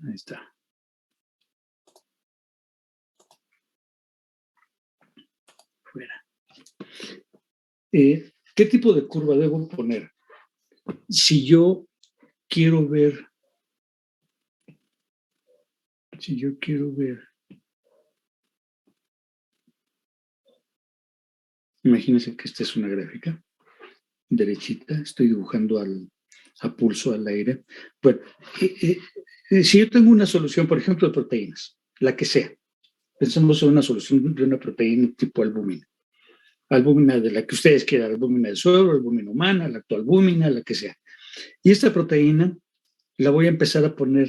Ahí está. Fuera. ¿Qué tipo de curva debo poner? Si yo quiero ver, imagínense que esta es una gráfica derechita, estoy dibujando a pulso al aire. Bueno, si yo tengo una solución, por ejemplo, de proteínas, la que sea, pensamos en una solución de una proteína tipo albúmina de la que ustedes quieran, albúmina de suero, albúmina humana, lactoalbúmina, la que sea. Y esta proteína la voy a empezar a poner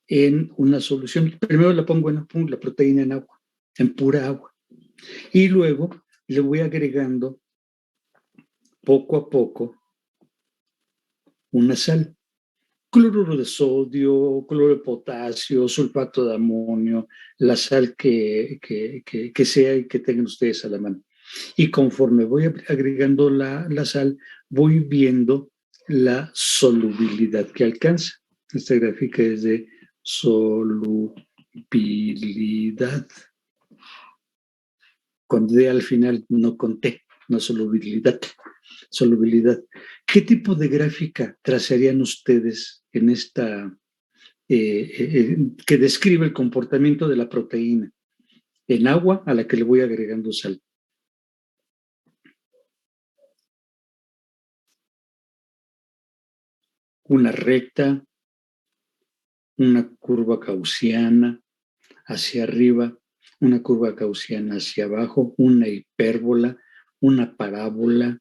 en una solución. Primero la pongo la proteína en agua, en pura agua. Y luego le voy agregando poco a poco una sal. Cloruro de sodio, cloruro de potasio, sulfato de amonio, la sal que sea y que tengan ustedes a la mano. Y conforme voy agregando la sal, voy viendo la solubilidad que alcanza. Esta gráfica es de solubilidad. Conté al final, no conté, no solubilidad. Solubilidad. ¿Qué tipo de gráfica trazarían ustedes en esta que describe el comportamiento de la proteína en agua a la que le voy agregando sal? Una recta, una curva gaussiana hacia arriba, una curva gaussiana hacia abajo, una hipérbola, una parábola,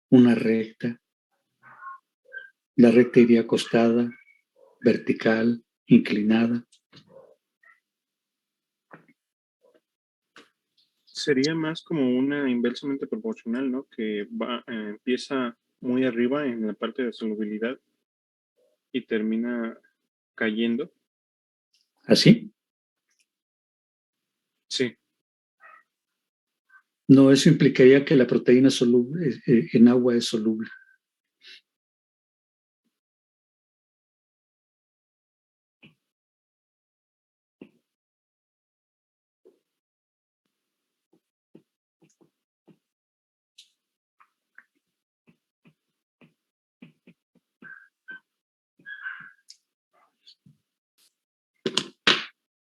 una recta. La recta iría acostada, vertical, inclinada. Sería más como una inversamente proporcional, ¿no? Que empieza muy arriba en la parte de solubilidad y termina cayendo. ¿Así? Sí. No, eso implicaría que la proteína soluble en agua es soluble.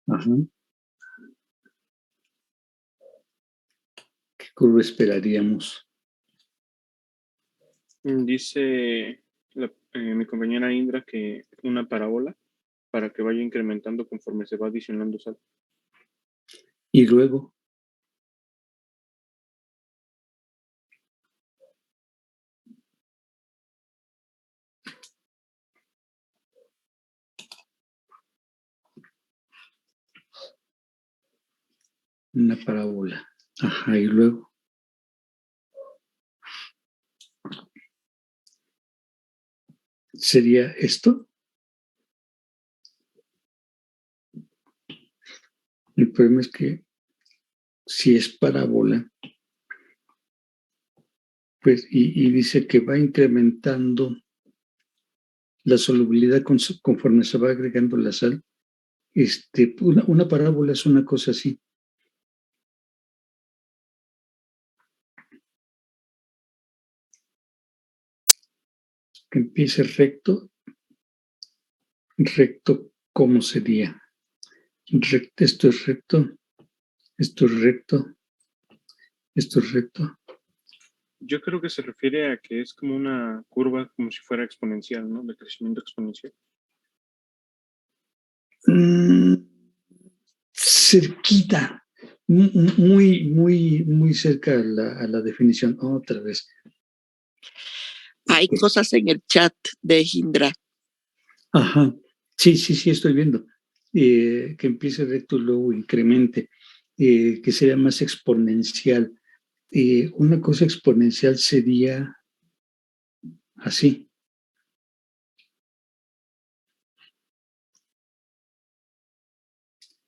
Ajá. ¿Qué curva esperaríamos? Dice mi compañera Indra que una parábola para que vaya incrementando conforme se va adicionando sal. Y luego, una parábola. Ajá, y luego. ¿Sería esto? El problema es que si es parábola, pues, y dice que va incrementando la solubilidad conforme se va agregando la sal. Una parábola es una cosa así. Que empiece recto, ¿cómo sería? Esto es recto, esto es recto, esto es recto. Yo creo que se refiere a que es como una curva como si fuera exponencial, ¿no? De crecimiento exponencial. Cerquita, muy cerca a la definición. Otra vez. Hay cosas en el chat de Indra. Ajá, sí, estoy viendo. Que empiece recto y luego incremente, que sería más exponencial. Una cosa exponencial sería así.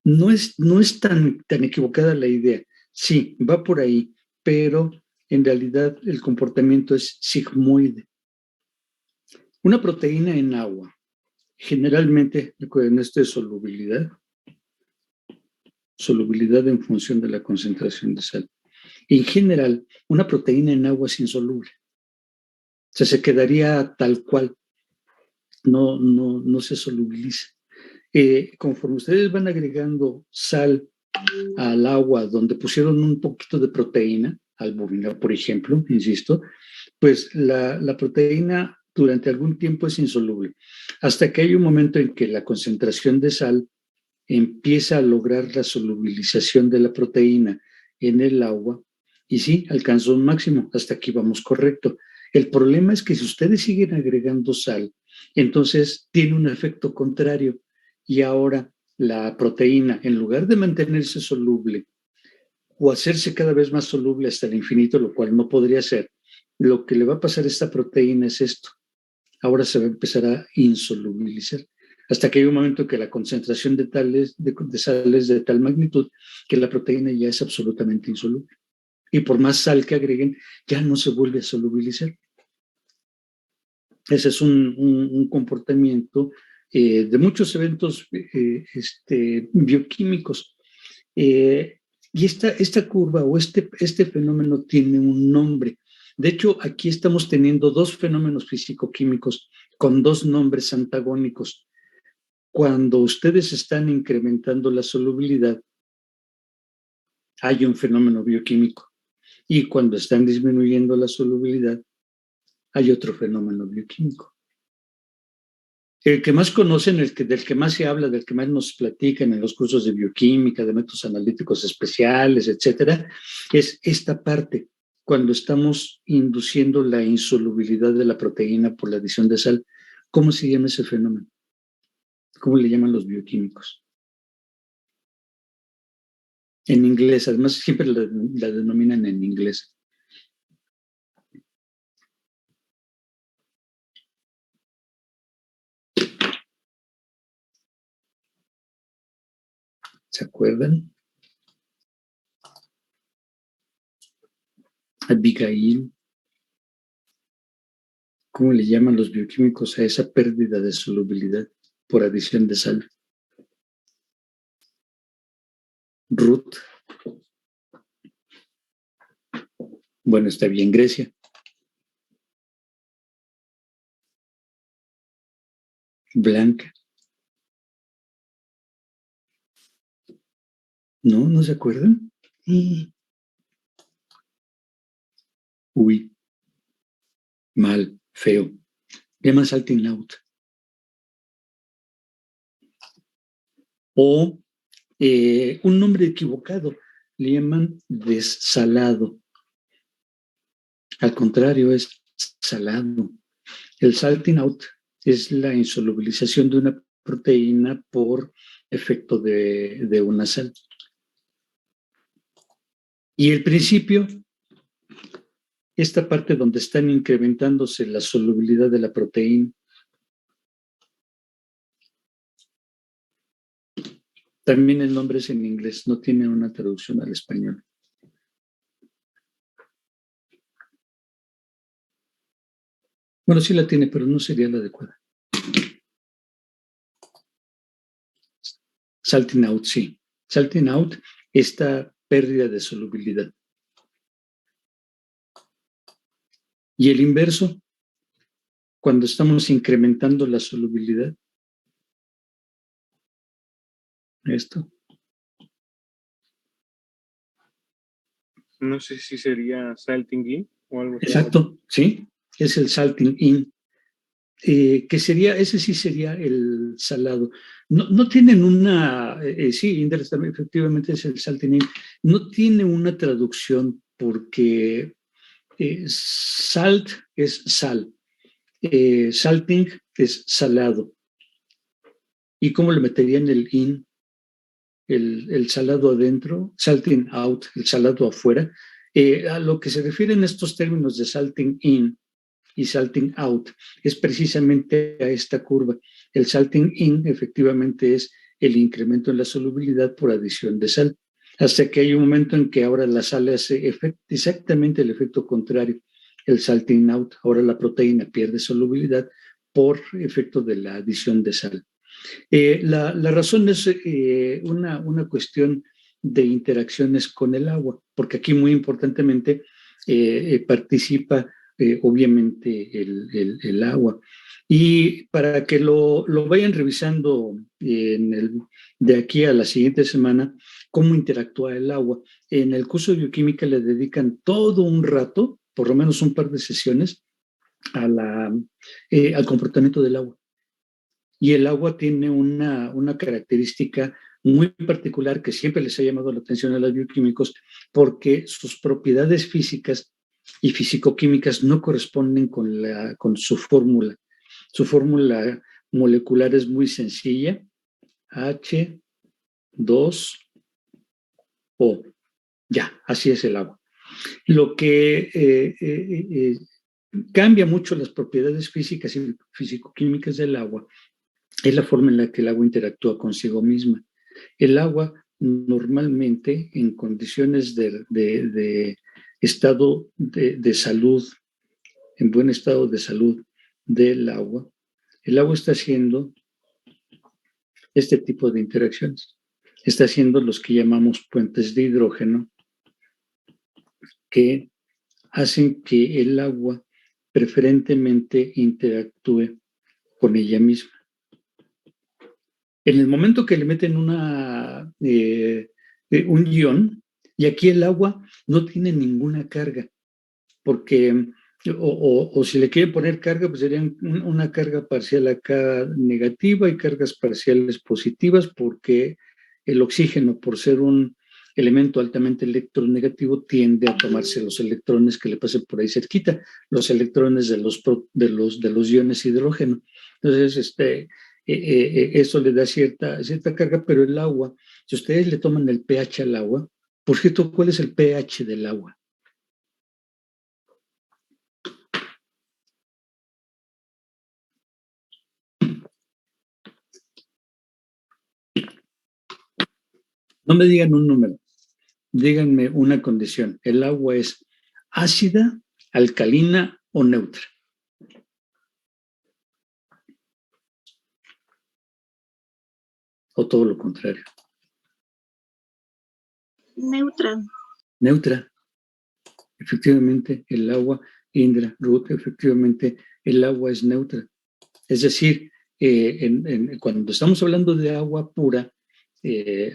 No es tan equivocada la idea. Sí, va por ahí, pero en realidad el comportamiento es sigmoide. Una proteína en agua Generalmente, recuerden, esto es solubilidad en función de la concentración de sal. En general, una proteína en agua es insoluble. O sea, se quedaría tal cual, no se solubiliza. Conforme ustedes van agregando sal al agua donde pusieron un poquito de proteína, albúmina, por ejemplo, insisto, pues la proteína durante algún tiempo es insoluble, hasta que hay un momento en que la concentración de sal empieza a lograr la solubilización de la proteína en el agua, y sí, alcanzó un máximo, hasta aquí vamos correcto. El problema es que si ustedes siguen agregando sal, entonces tiene un efecto contrario, y ahora la proteína, en lugar de mantenerse soluble o hacerse cada vez más soluble hasta el infinito, lo cual no podría ser, lo que le va a pasar a esta proteína es esto. Ahora se va a empezar a insolubilizar, hasta que hay un momento que la concentración de sal es de tal magnitud que la proteína ya es absolutamente insoluble. Y por más sal que agreguen, ya no se vuelve a solubilizar. Ese es un comportamiento de muchos eventos bioquímicos. Y esta curva o este fenómeno tiene un nombre. De hecho, aquí estamos teniendo dos fenómenos físico-químicos con dos nombres antagónicos. Cuando ustedes están incrementando la solubilidad, hay un fenómeno bioquímico. Y cuando están disminuyendo la solubilidad, hay otro fenómeno bioquímico. El que más conocen, del que más se habla, del que más nos platican en los cursos de bioquímica, de métodos analíticos especiales, etcétera, es esta parte, cuando estamos induciendo la insolubilidad de la proteína por la adición de sal. ¿Cómo se llama ese fenómeno? ¿Cómo le llaman los bioquímicos? En inglés, además siempre la denominan en inglés. ¿Se acuerdan? Abigail. ¿Cómo le llaman los bioquímicos a esa pérdida de solubilidad por adición de sal? Ruth. Bueno, está bien, Grecia. Blanca. ¿No? ¿No se acuerdan? Uy. Mal, feo. Llaman salting out. O un nombre equivocado. Le llaman desalado. Al contrario, es salado. El salting out es la insolubilización de una proteína por efecto de una sal. Y el principio, esta parte donde están incrementándose la solubilidad de la proteína. También el nombre es en inglés, no tiene una traducción al español. Bueno, sí la tiene, pero no sería la adecuada. Salting out, sí. Salting out, esta pérdida de solubilidad. Y el inverso, cuando estamos incrementando la solubilidad. Esto. No sé si sería salting in o algo así. Exacto, sí, es el salting in. Que sería, ese sí sería el salado. No tienen una, sí, indirectamente, efectivamente es el salting in. No tiene una traducción porque salt es sal, salting es salado. ¿Y cómo le meterían el in? El salado adentro, salting out, el salado afuera. A lo que se refieren estos términos de salting in y salting out es precisamente a esta curva. El salting in efectivamente es el incremento en la solubilidad por adición de sal, hasta que hay un momento en que ahora la sal hace exactamente el efecto contrario, el salting out. Ahora la proteína pierde solubilidad por efecto de la adición de sal. La razón es una cuestión de interacciones con el agua, porque aquí muy importantemente participa obviamente el agua. Y para que lo vayan revisando de aquí a la siguiente semana, cómo interactúa el agua. En el curso de bioquímica le dedican todo un rato, por lo menos un par de sesiones, al comportamiento del agua. Y el agua tiene una característica muy particular que siempre les ha llamado la atención a los bioquímicos, porque sus propiedades físicas y fisicoquímicas no corresponden con su fórmula. Su fórmula molecular es muy sencilla, H2O. Ya, así es el agua. Lo que cambia mucho las propiedades físicas y fisicoquímicas del agua es la forma en la que el agua interactúa consigo misma. El agua normalmente en condiciones de estado de salud, en buen estado de salud del agua, el agua está haciendo este tipo de interacciones. Está haciendo los que llamamos puentes de hidrógeno, que hacen que el agua preferentemente interactúe con ella misma. En el momento que le meten un ion, y aquí el agua no tiene ninguna carga, porque, o si le quieren poner carga, pues sería una carga parcial acá negativa y cargas parciales positivas, porque el oxígeno, por ser un elemento altamente electronegativo, tiende a tomarse los electrones que le pasen por ahí cerquita, los electrones de los iones hidrógeno. Entonces, eso le da cierta carga, pero el agua, si ustedes le toman el pH al agua, por cierto, ¿cuál es el pH del agua? No me digan un número, díganme una condición. ¿El agua es ácida, alcalina o neutra? ¿O todo lo contrario? Neutra. Neutra. Efectivamente, el agua, Indra, Ruth, efectivamente, el agua es neutra. Es decir, cuando estamos hablando de agua pura,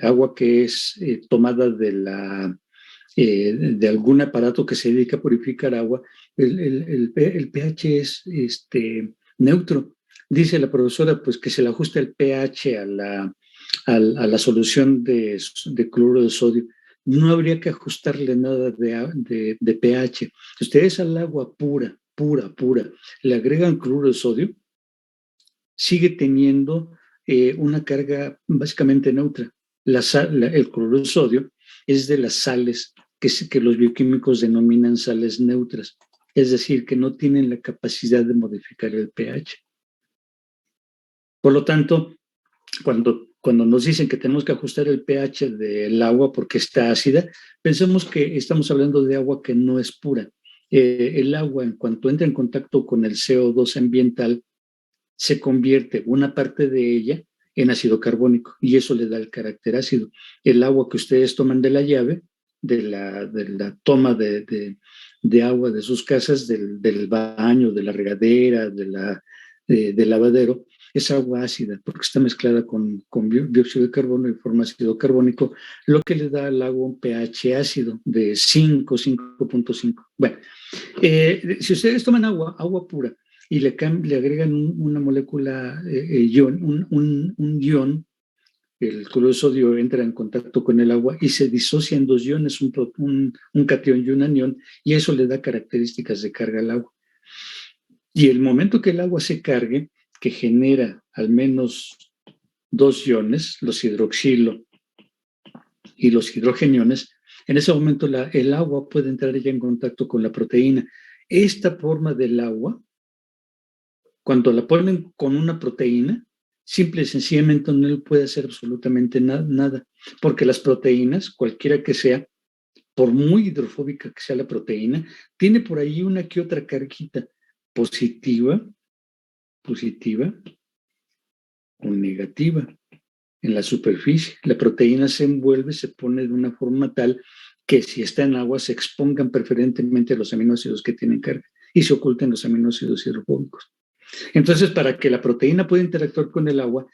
agua que es tomada de algún aparato que se dedica a purificar agua, el pH es neutro. Dice la profesora pues que se le ajusta el pH a la solución de cloruro de sodio. No habría que ajustarle nada de pH. Si ustedes al agua pura, le agregan cloruro de sodio, sigue teniendo una carga básicamente neutra. El cloruro de sodio es de las sales que los bioquímicos denominan sales neutras, es decir, que no tienen la capacidad de modificar el pH. Por lo tanto, cuando nos dicen que tenemos que ajustar el pH del agua porque está ácida, pensemos que estamos hablando de agua que no es pura. El agua, en cuanto entra en contacto con el CO2 ambiental, se convierte una parte de ella en ácido carbónico y eso le da el carácter ácido. El agua que ustedes toman de la llave, de la toma de agua de sus casas, del baño, de la regadera, del lavadero, es agua ácida porque está mezclada con dióxido de carbono y forma ácido carbónico, lo que le da al agua un pH ácido de 5.5. Bueno, si ustedes toman agua pura, y le agregan una molécula ion, un ion, el cloruro de sodio entra en contacto con el agua y se disocia en dos iones, un catión y un anión, y eso le da características de carga al agua. Y el momento que el agua se cargue, que genera al menos dos iones, los hidroxilo y los hidrogeniones, en ese momento el agua puede entrar ya en contacto con la proteína. Esta forma del agua, cuando la ponen con una proteína, simple y sencillamente no le puede hacer absolutamente nada, porque las proteínas, cualquiera que sea, por muy hidrofóbica que sea la proteína, tiene por ahí una que otra carguita positiva positiva o negativa. En la superficie, la proteína se envuelve, se pone de una forma tal que si está en agua se expongan preferentemente a los aminoácidos que tienen carga y se oculten los aminoácidos hidrofóbicos. Entonces, para que la proteína pueda interactuar con el agua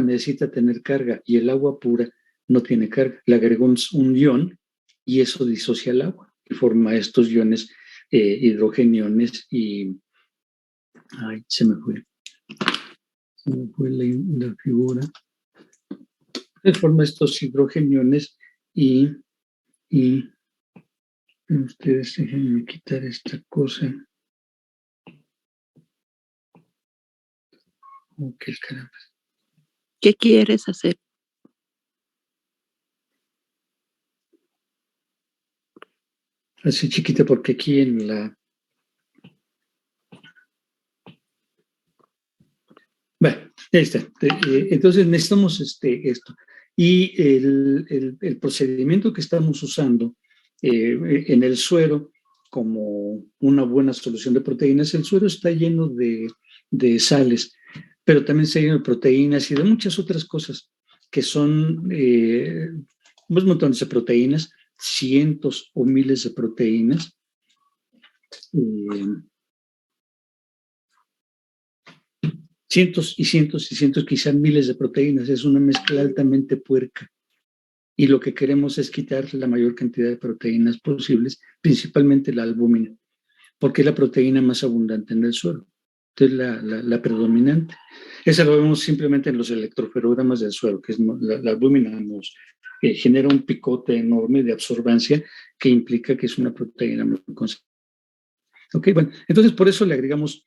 necesita tener carga y el agua pura no tiene carga. Le agregó un ion y eso disocia el agua y forma estos iones hidrogeniones y... Ay, se me fue la figura. Forma estos hidrogeniones y ustedes déjenme quitar esta cosa. ¿Qué caramba? ¿Qué quieres hacer? Así chiquita porque aquí en la... Bueno, ahí está. Entonces necesitamos esto. Y el procedimiento que estamos usando en el suero como una buena solución de proteínas, el suero está lleno de sales, pero también está lleno de proteínas y de muchas otras cosas que son unos montones de proteínas, cientos o miles de proteínas. Cientos y cientos y cientos, quizás miles de proteínas. Es una mezcla altamente puerca. Y lo que queremos es quitar la mayor cantidad de proteínas posibles, principalmente la albúmina, porque es la proteína más abundante en el suelo. Entonces, la predominante. Esa lo vemos simplemente en los electroferogramas del suelo, que es la albúmina nos genera un picote enorme de absorbancia que implica que es una proteína muy concentrada. Ok, bueno, entonces por eso le agregamos,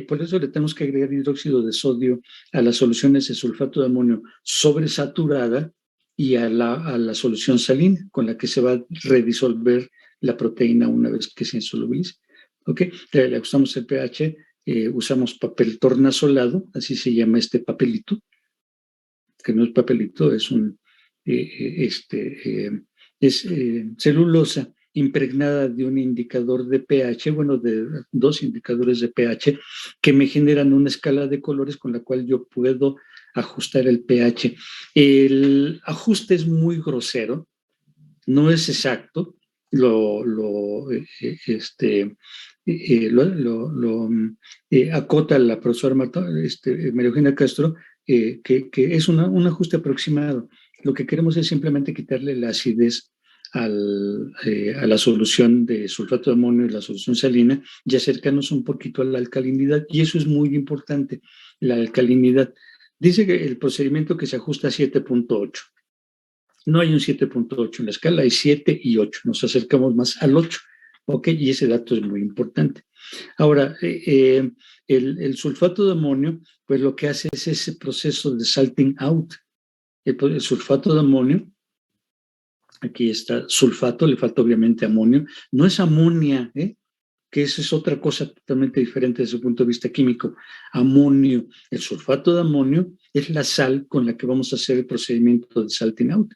por eso le tenemos que agregar hidróxido de sodio a las soluciones de sulfato de amonio sobresaturada y a la solución salina con la que se va a redisolver la proteína una vez que se insolubilice. Ok, le usamos el pH, usamos papel tornasolado, así se llama este papelito, que no es papelito, es celulosa impregnada de un indicador de pH, bueno, de dos indicadores de pH que me generan una escala de colores con la cual yo puedo ajustar el pH. El ajuste es muy grosero, no es exacto, acota la profesora María Eugenia Castro, que es un ajuste aproximado. Lo que queremos es simplemente quitarle la acidez a la solución de sulfato de amonio y la solución salina y acercarnos un poquito a la alcalinidad, y eso es muy importante, la alcalinidad. Dice que el procedimiento que se ajusta a 7.8. No hay un 7.8 en la escala, hay 7 y 8. Nos acercamos más al 8, ¿ok? Y ese dato es muy importante. Ahora, el sulfato de amonio, pues lo que hace es ese proceso de salting out. El sulfato de amonio, aquí está sulfato, le falta obviamente amonio, no es amonia, que esa es otra cosa totalmente diferente desde el punto de vista químico. Amonio, el sulfato de amonio es la sal con la que vamos a hacer el procedimiento de salting out.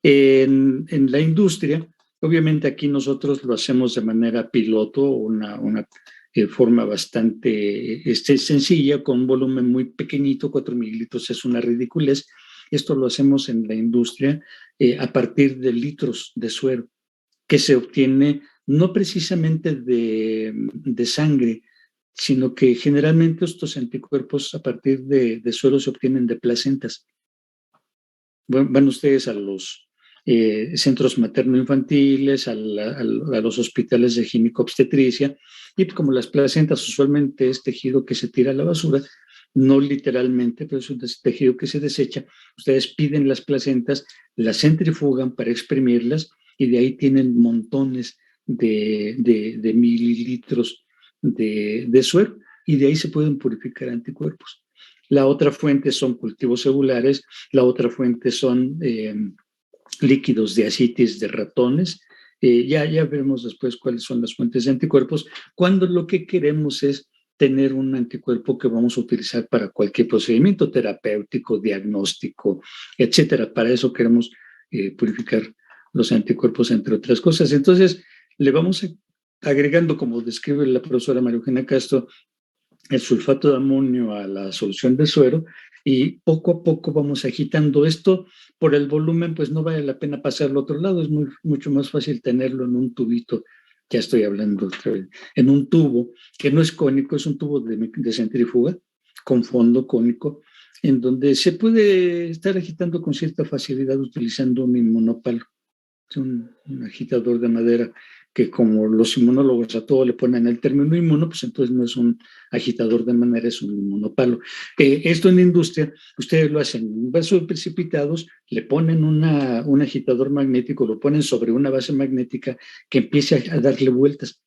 En la industria, obviamente aquí nosotros lo hacemos de manera piloto, una forma bastante sencilla, con un volumen muy pequeñito, 4 mililitros es una ridiculez. Esto lo hacemos en la industria a partir de litros de suero, que se obtiene no precisamente de sangre, sino que generalmente estos anticuerpos a partir de suero se obtienen de placentas. Van ustedes a los centros materno-infantiles, a los hospitales de gineco-obstetricia, y como las placentas usualmente es tejido que se tira a la basura, no literalmente, pero es un tejido que se desecha, ustedes piden las placentas, las centrifugan para exprimirlas, y de ahí tienen montones de mililitros de suero, y de ahí se pueden purificar anticuerpos. La otra fuente son cultivos celulares, la otra fuente son líquidos de ascitis de ratones. Ya veremos después cuáles son las fuentes de anticuerpos, cuando lo que queremos es tener un anticuerpo que vamos a utilizar para cualquier procedimiento terapéutico, diagnóstico, etcétera. Para eso queremos purificar los anticuerpos, entre otras cosas. Entonces, le vamos agregando, como describe la profesora María Eugenia Castro, el sulfato de amonio a la solución de suero y poco a poco vamos agitando esto. Por el volumen, pues no vale la pena pasarlo al otro lado, es mucho más fácil tenerlo en un tubito, ya estoy hablando otra vez, en un tubo que no es cónico, es un tubo de centrífuga con fondo cónico, en donde se puede estar agitando con cierta facilidad utilizando un inmunópalo, un agitador de madera, que como los inmunólogos a todo le ponen el término inmuno, pues entonces no es un agitador de madera, es un inmunópalo. Esto en la industria, ustedes lo hacen en vasos precipitados, le ponen un agitador magnético, lo ponen sobre una base magnética que empiece a darle vueltas.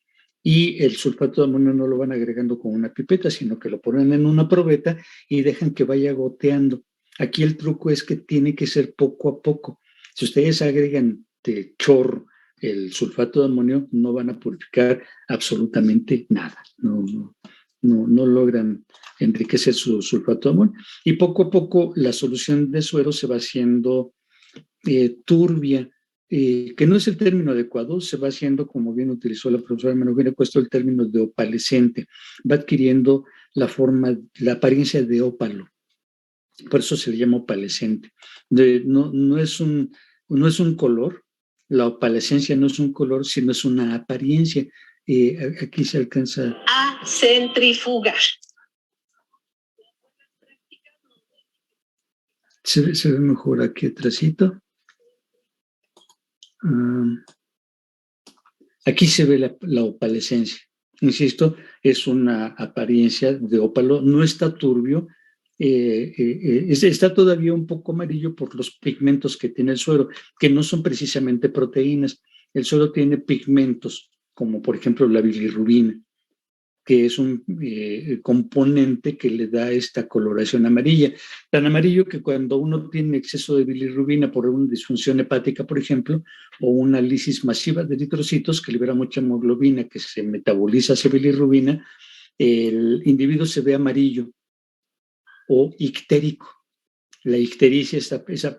Y el sulfato de amonio no lo van agregando con una pipeta, sino que lo ponen en una probeta y dejan que vaya goteando. Aquí el truco es que tiene que ser poco a poco. Si ustedes agregan de chorro el sulfato de amonio, no van a purificar absolutamente nada. No logran enriquecer su sulfato de amonio. Y poco a poco la solución de suero se va haciendo turbia, que no es el término adecuado, se va haciendo, como bien utilizó la profesora Menogera, puesto el término de opalescente, va adquiriendo la apariencia de ópalo. Por eso se le llama opalescente. No es un color, la opalescencia no es un color, sino es una apariencia. Aquí se alcanza a centrifugar. Se ve mejor aquí atrásito. Aquí se ve la opalescencia. Insisto, es una apariencia de ópalo, no está turbio, está todavía un poco amarillo por los pigmentos que tiene el suero, que no son precisamente proteínas. El suero tiene pigmentos, como por ejemplo la bilirrubina, que es un componente que le da esta coloración amarilla. Tan amarillo que cuando uno tiene exceso de bilirrubina por una disfunción hepática, por ejemplo, o una lisis masiva de eritrocitos que libera mucha hemoglobina que se metaboliza hacia bilirrubina, el individuo se ve amarillo o ictérico. La ictericia es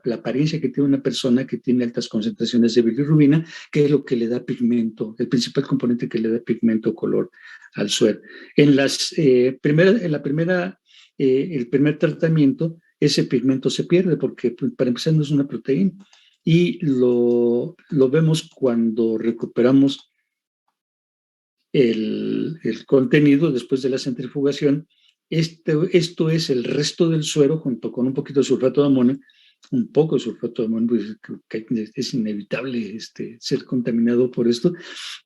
la apariencia que tiene una persona que tiene altas concentraciones de bilirrubina, que es lo que le da pigmento, el principal componente que le da pigmento o color al suero. El primer tratamiento, ese pigmento se pierde porque, para empezar, no es una proteína. Y lo vemos cuando recuperamos el contenido después de la centrifugación. Esto es el resto del suero junto con un poquito de sulfato de amonio, un poco de sulfato de amonio, pues, que es inevitable ser contaminado por esto,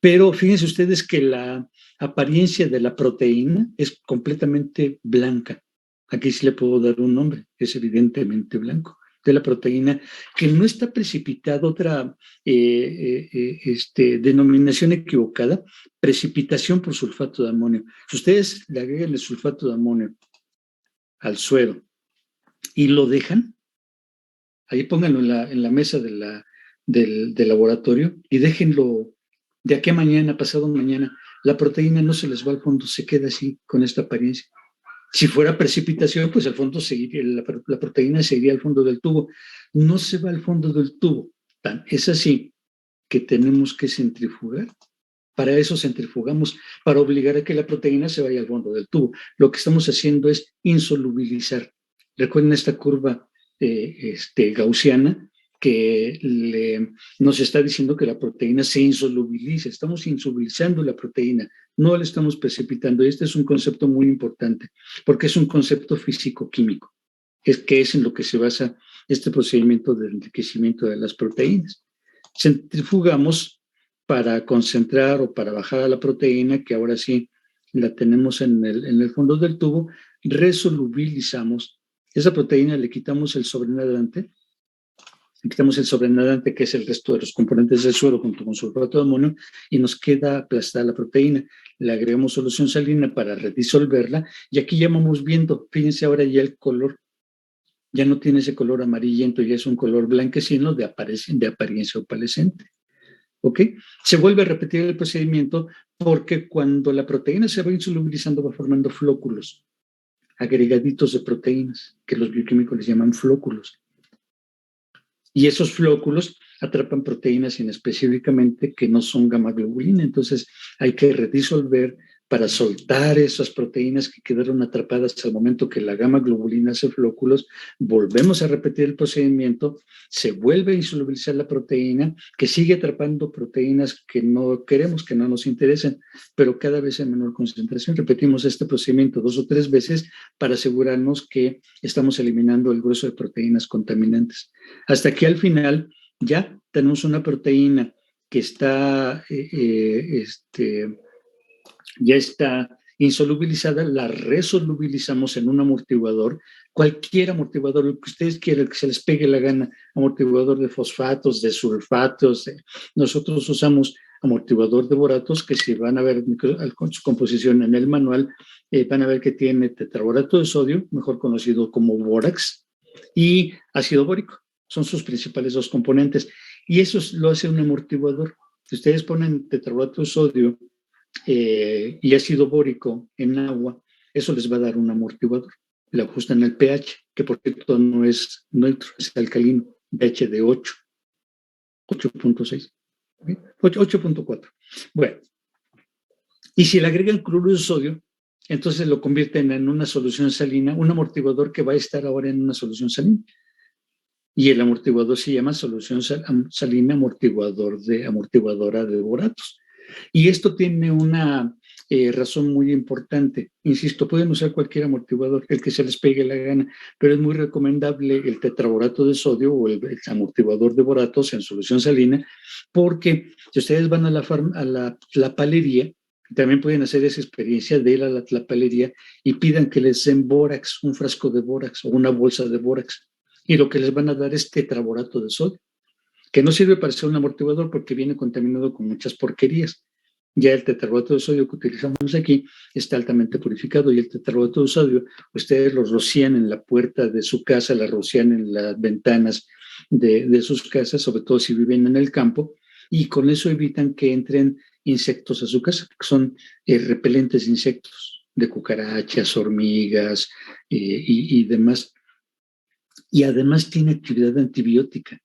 pero fíjense ustedes que la apariencia de la proteína es completamente blanca. Aquí sí le puedo dar un nombre, es evidentemente blanco, de la proteína, que no está precipitada, otra denominación equivocada, precipitación por sulfato de amonio. Si ustedes le agregan el sulfato de amonio al suero y lo dejan, ahí pónganlo en la mesa del laboratorio y déjenlo de aquí a mañana, pasado mañana, la proteína no se les va al fondo, se queda así con esta apariencia. Si fuera precipitación, pues al fondo seguiría, la proteína seguiría al fondo del tubo. No se va al fondo del tubo. Es así que tenemos que centrifugar. Para eso centrifugamos, para obligar a que la proteína se vaya al fondo del tubo. Lo que estamos haciendo es insolubilizar. Recuerden esta curva gaussiana que nos está diciendo que la proteína se insolubiliza. Estamos insolubilizando la proteína, no la estamos precipitando. Y este es un concepto muy importante, porque es un concepto físico-químico, que es en lo que se basa este procedimiento de enriquecimiento de las proteínas. Centrifugamos para concentrar o para bajar a la proteína, que ahora sí la tenemos en el fondo del tubo, resolubilizamos. Esa proteína le quitamos el sobrenadante, que es el resto de los componentes del suero junto con sulfato de amonio, y nos queda aplastada la proteína. Le agregamos solución salina para redisolverla, y aquí ya vamos viendo, fíjense ahora ya el color, ya no tiene ese color amarillento, ya es un color blanquecino de apariencia opalescente. ¿Ok? Se vuelve a repetir el procedimiento porque cuando la proteína se va insolubilizando va formando flóculos, agregaditos de proteínas, que los bioquímicos les llaman flóculos. Y esos flóculos atrapan proteínas inespecíficamente que no son gamma globulina. Entonces hay que redisolver para soltar esas proteínas que quedaron atrapadas al momento que la gamma globulina hace flóculos. Volvemos a repetir el procedimiento, se vuelve a insolubilizar la proteína, que sigue atrapando proteínas que no queremos, que no nos interesen, pero cada vez en menor concentración. Repetimos este procedimiento 2 o 3 veces para asegurarnos que estamos eliminando el grueso de proteínas contaminantes. Hasta que al final ya tenemos una proteína que está ya está insolubilizada, la resolubilizamos en un amortiguador, cualquier amortiguador, lo que ustedes quieran, que se les pegue la gana, amortiguador de fosfatos, de sulfatos. Nosotros usamos amortiguador de boratos, que si van a ver su composición en el manual, van a ver que tiene tetraborato de sodio, mejor conocido como bórax, y ácido bórico. Son sus principales dos componentes. Y eso lo hace un amortiguador. Si ustedes ponen tetraborato de sodio y ácido bórico en agua, eso les va a dar un amortiguador. Le ajustan el pH, que por cierto no es neutro, es alcalino, pH de 8, 8.6, 8.4. Bueno, y si le agregan cloruro de sodio, entonces lo convierten en una solución salina, un amortiguador que va a estar ahora en una solución salina. Y el amortiguador se llama solución salina amortiguadora de boratos. Y esto tiene una razón muy importante. Insisto, pueden usar cualquier amortiguador, el que se les pegue la gana, pero es muy recomendable el tetraborato de sodio o el amortiguador de boratos en solución salina, porque si ustedes van a la tlapalería, también pueden hacer esa experiencia de ir a la tlapalería y pidan que les den bórax, un frasco de bórax o una bolsa de bórax. Y lo que les van a dar es tetraborato de sodio, que no sirve para ser un amortiguador porque viene contaminado con muchas porquerías. Ya el tetraborato de sodio que utilizamos aquí está altamente purificado, y el tetraborato de sodio ustedes lo rocían en la puerta de su casa, la rocían en las ventanas de sus casas, sobre todo si viven en el campo, y con eso evitan que entren insectos a su casa, que son repelentes de insectos, de cucarachas, hormigas y demás. Y además tiene actividad antibiótica.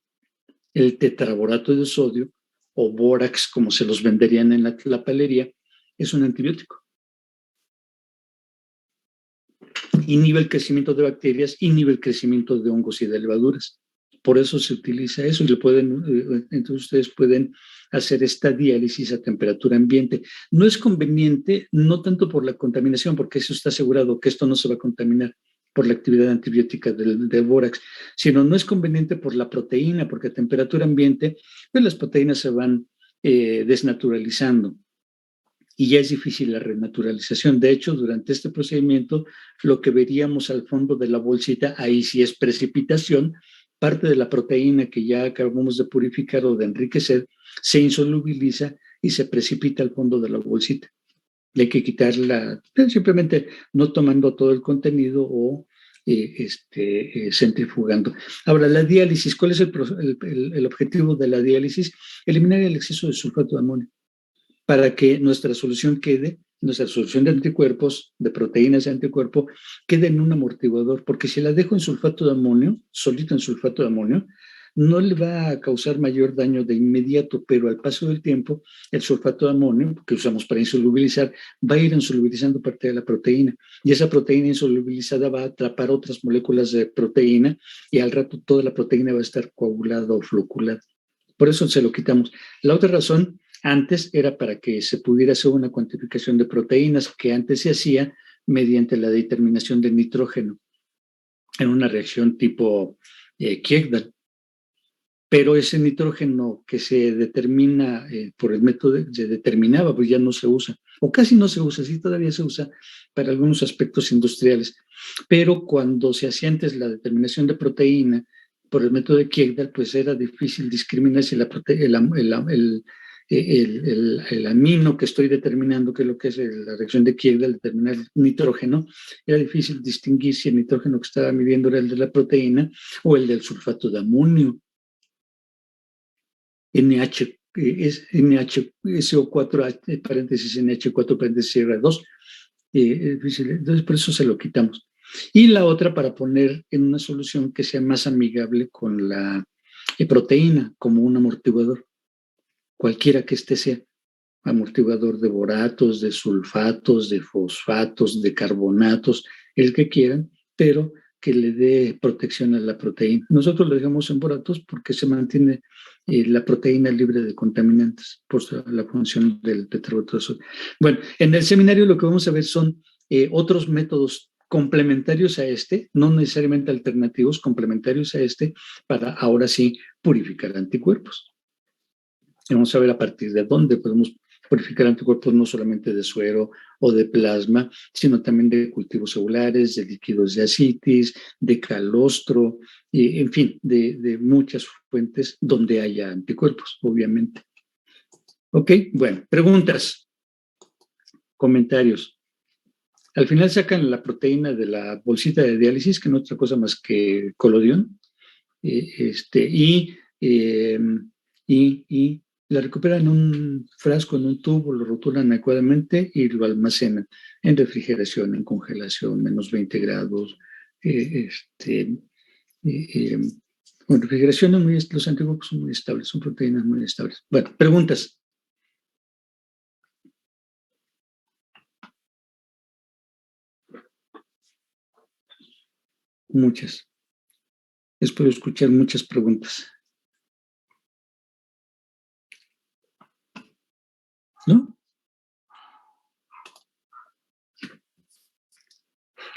El tetraborato de sodio, o bórax, como se los venderían en la tlapalería, es un antibiótico. Inhibe el crecimiento de bacterias, inhibe el crecimiento de hongos y de levaduras. Por eso se utiliza eso, y entonces ustedes pueden hacer esta diálisis a temperatura ambiente. No es conveniente, no tanto por la contaminación, porque eso está asegurado que esto no se va a contaminar por la actividad antibiótica del bórax, sino no es conveniente por la proteína, porque a temperatura ambiente pues las proteínas se van desnaturalizando y ya es difícil la renaturalización. De hecho, durante este procedimiento, lo que veríamos al fondo de la bolsita, ahí sí es precipitación, parte de la proteína que ya acabamos de purificar o de enriquecer se insolubiliza y se precipita al fondo de la bolsita. Y hay que quitarla, simplemente no tomando todo el contenido o centrifugando. Ahora, la diálisis, ¿cuál es el objetivo de la diálisis? Eliminar el exceso de sulfato de amonio para que nuestra solución de anticuerpos, de proteínas de anticuerpo, quede en un amortiguador, porque si la dejo en sulfato de amonio, solito en sulfato de amonio, no le va a causar mayor daño de inmediato, pero al paso del tiempo, el sulfato de amonio, que usamos para insolubilizar, va a ir insolubilizando parte de la proteína, y esa proteína insolubilizada va a atrapar otras moléculas de proteína, y al rato toda la proteína va a estar coagulada o floculada. Por eso se lo quitamos. La otra razón, antes, era para que se pudiera hacer una cuantificación de proteínas, que antes se hacía mediante la determinación de nitrógeno en una reacción tipo Kiegel. Pero ese nitrógeno que se determina por el método, se determinaba, pues ya no se usa, o casi no se usa, sí todavía se usa para algunos aspectos industriales. Pero cuando se hacía antes la determinación de proteína por el método de Kiegel, pues era difícil discriminar si el amino que estoy determinando, que es lo que es la reacción de Kiegel, determinar el nitrógeno, era difícil distinguir si el nitrógeno que estaba midiendo era el de la proteína o el del sulfato de amonio. NHSO4, paréntesis, NH4, paréntesis, R2. Entonces, por eso se lo quitamos. Y la otra, para poner en una solución que sea más amigable con la proteína, como un amortiguador, cualquiera que este sea. amortiguador de boratos, de sulfatos, de fosfatos, de carbonatos, el que quieran, pero que le dé protección a la proteína. Nosotros lo dejamos en boratos porque se mantiene la proteína libre de contaminantes por la función del tetrabotrato de sodio. Bueno, en el seminario lo que vamos a ver son otros métodos complementarios a este, no necesariamente alternativos, complementarios a este, para ahora sí purificar anticuerpos. Y vamos a ver a partir de dónde podemos purificar anticuerpos, no solamente de suero o de plasma, sino también de cultivos celulares, de líquidos de ascitis, de calostro, y, en fin, de muchas fuentes donde haya anticuerpos, obviamente. Ok, bueno, preguntas, comentarios. Al final sacan la proteína de la bolsita de diálisis, que no es otra cosa más que colodión, y la recuperan en un frasco, en un tubo, lo rotulan adecuadamente y lo almacenan en refrigeración, en congelación, menos 20 grados. Con refrigeración los anticuerpos son muy estables, son proteínas muy estables. Bueno, preguntas. Muchas. Espero escuchar muchas preguntas. ¿No?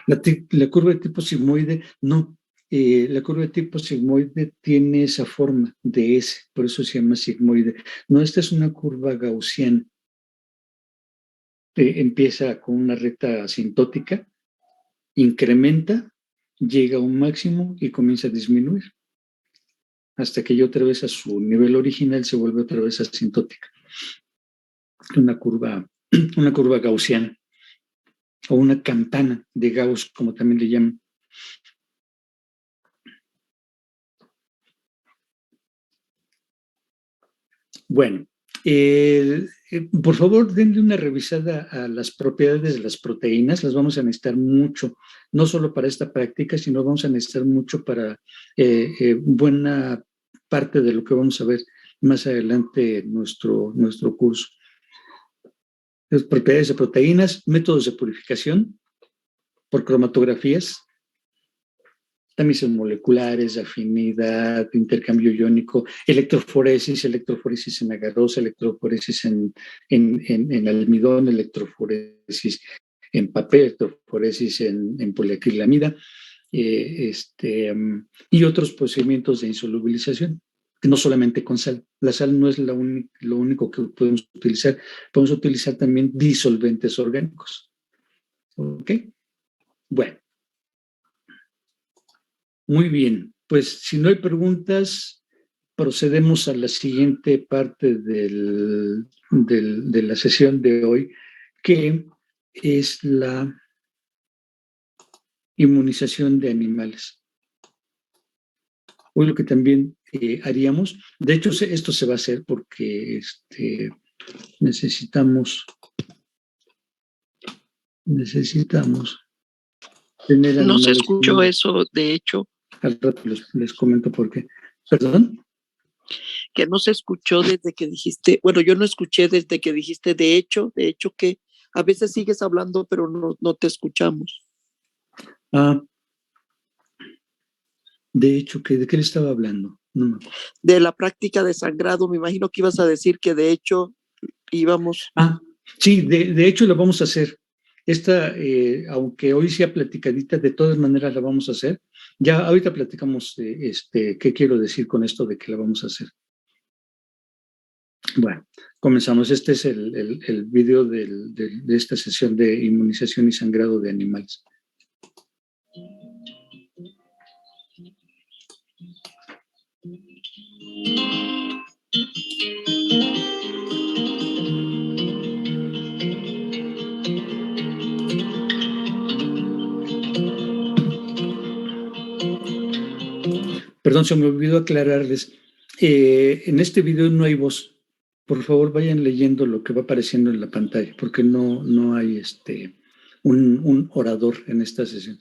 La curva de tipo sigmoide, no. La curva de tipo sigmoide tiene esa forma de S, por eso se llama sigmoide. No, esta es una curva gaussiana. Empieza con una recta asintótica, incrementa, llega a un máximo y comienza a disminuir, hasta que ya otra vez a su nivel original se vuelve otra vez asintótica. Una curva gaussiana, o una campana de Gauss, como también le llaman. Bueno, por favor, denle una revisada a las propiedades de las proteínas. Las vamos a necesitar mucho, no solo para esta práctica, sino vamos a necesitar mucho para buena parte de lo que vamos a ver más adelante en nuestro curso. Las propiedades de proteínas, métodos de purificación por cromatografías, tamices moleculares, afinidad, intercambio iónico, electroforesis en agarrosa, electroforesis en almidón, electroforesis en papel, electroforesis en poliacrilamida, y otros procedimientos de insolubilización, que no solamente con sal. La sal no es lo único que podemos utilizar también disolventes orgánicos. ¿Ok? Bueno. Muy bien, pues si no hay preguntas, procedemos a la siguiente parte de la sesión de hoy, que es la inmunización de animales. Hoy lo que también haríamos, de hecho esto se va a hacer porque necesitamos tener animales. No se escuchó eso, de hecho. Al rato les comento por qué. ¿Perdón? Que no se escuchó desde que dijiste, bueno, yo no escuché desde que dijiste de hecho que a veces sigues hablando, pero no te escuchamos. De hecho, ¿de qué le estaba hablando? No. De la práctica de sangrado, me imagino que ibas a decir que de hecho íbamos. Sí, de hecho lo vamos a hacer. Esta, aunque hoy sea platicadita, de todas maneras la vamos a hacer. Ya ahorita platicamos qué quiero decir con esto de que la vamos a hacer. Bueno, comenzamos. Este es el video de esta sesión de inmunización y sangrado de animales. Perdón, se me olvidó aclararles. En este video no hay voz. Por favor, vayan leyendo lo que va apareciendo en la pantalla, porque no hay un orador en esta sesión.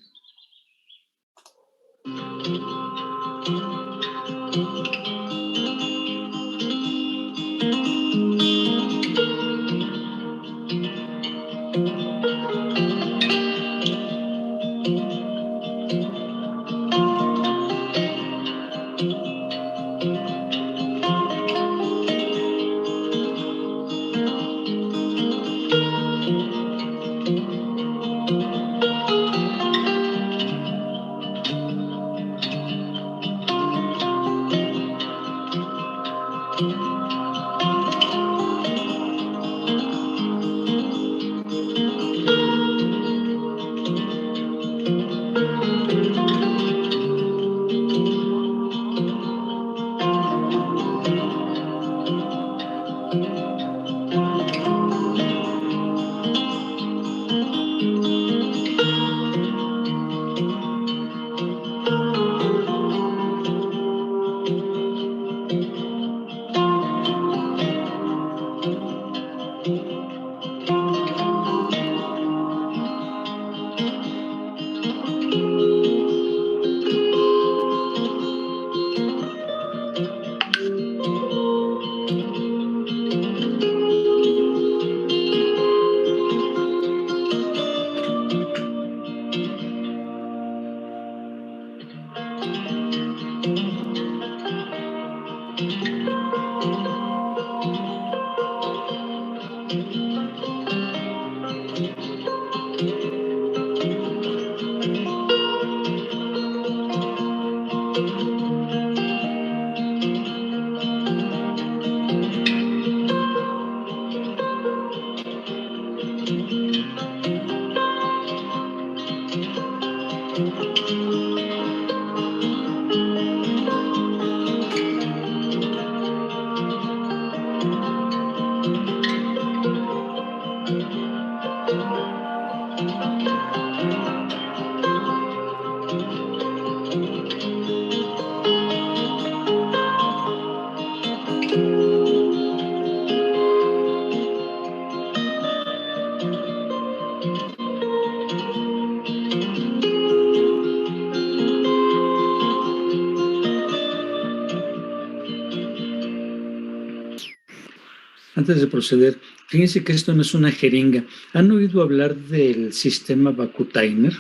Antes de proceder, fíjense que esto no es una jeringa. ¿Han oído hablar del sistema Vacutainer?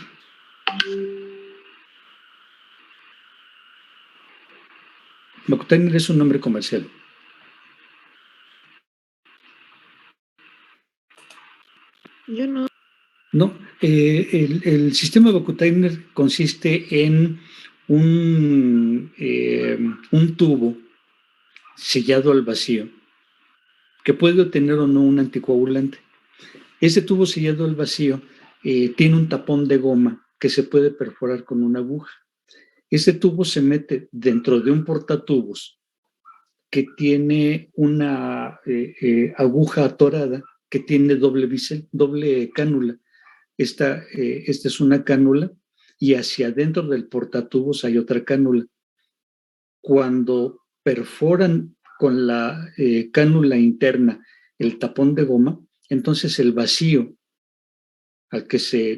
Vacutainer es un nombre comercial. Yo no. No, el sistema Vacutainer consiste en un tubo sellado al vacío que puede tener o no un anticoagulante. Ese tubo sellado al vacío tiene un tapón de goma que se puede perforar con una aguja. Ese tubo se mete dentro de un portatubos que tiene una aguja atorada que tiene doble cánula. Esta es una cánula y hacia adentro del portatubos hay otra cánula. Cuando perforan con la cánula interna el tapón de goma, entonces el vacío